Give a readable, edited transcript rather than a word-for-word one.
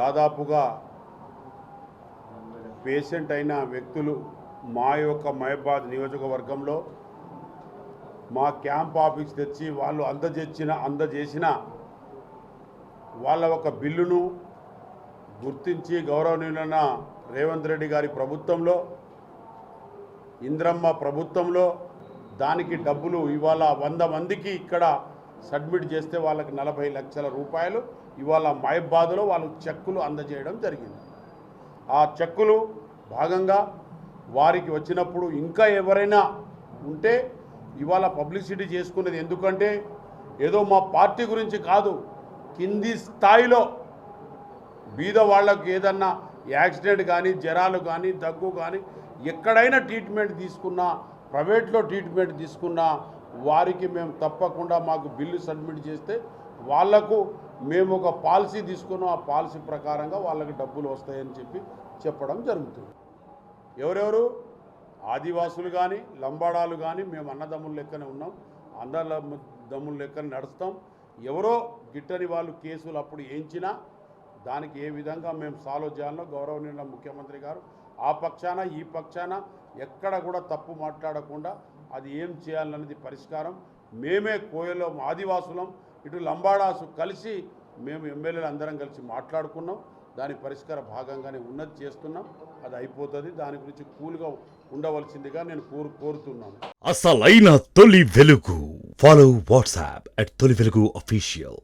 దాదాపుగా పేషెంట్ అయిన వ్యక్తులు మా యొక్క మహబాద్ నియోజకవర్గంలో మా క్యాంప్ ఆఫీస్ తెచ్చి వాళ్ళు అందజేసిన వాళ్ళ ఒక బిల్లును గుర్తించి గౌరవనీయులైన రేవంత్ రెడ్డి గారి ప్రభుత్వంలో, ఇంద్రమ్మ ప్రభుత్వంలో దానికి డబ్బులు ఇవాళ 100 మందికి ఇక్కడ సబ్మిట్ చేస్తే వాళ్ళకి 40 లక్షల రూపాయలు ఇవాళ మహబాద్లో వాళ్ళు చెక్కులు అందజేయడం జరిగింది. ఆ చెక్కులు భాగంగా వారికి వచ్చినప్పుడు ఇంకా ఎవరైనా ఉంటే ఇవాళ పబ్లిసిటీ చేసుకునేది, ఎందుకంటే ఏదో మా పార్టీ గురించి కాదు, కింది స్థాయిలో బీద వాళ్ళకు ఏదన్నా యాక్సిడెంట్ కానీ, జ్వరాలు కానీ, దగ్గు కానీ ఎక్కడైనా ట్రీట్మెంట్ తీసుకున్నా, ప్రైవేట్లో ట్రీట్మెంట్ తీసుకున్నా వారికి మేము తప్పకుండా మాకు బిల్లు సబ్మిట్ చేస్తే వాళ్లకు మేము ఒక పాలసీ తీసుకున్నాం, ఆ పాలసీ ప్రకారంగా వాళ్ళకి డబ్బులు వస్తాయని చెప్పడం జరుగుతుంది. ఎవరెవరు ఆదివాసులు కానీ, లంబాడాలు కానీ మేము అన్నదమ్ముల లెక్కనే ఉన్నాం, అన్నదమ్ముల లెక్కన నడుస్తాం. ఎవరో గిట్టని వాళ్ళు కేసులు అప్పుడు ఏంచినా దానికి ఏ విధంగా మేము సాల్వ్ చేయాలో గౌరవనీయ ముఖ్యమంత్రి గారు ఆ పక్షాన ఈ పక్షాన ఎక్కడ కూడా తప్పు మాట్లాడకుండా అది ఏం చేయాలన్నది పరిష్కారం మేమే కోయలో ఆదివాసులం, ఇటు లంబాడాసు కలిసి మేము ఎమ్మెల్యేలు అందరం కలిసి మాట్లాడుకున్నాం. దాని పరిష్కార భాగంగానే ఉన్నది చేస్తున్నాం. అది అయిపోతుంది. దాని గురించి కూల్గా ఉండవలసిందిగా నేను కోరుతున్నాను. అసలైన తొలి వెలుగు. ఫాలో వాట్సాప్ @తొలి వెలుగు official.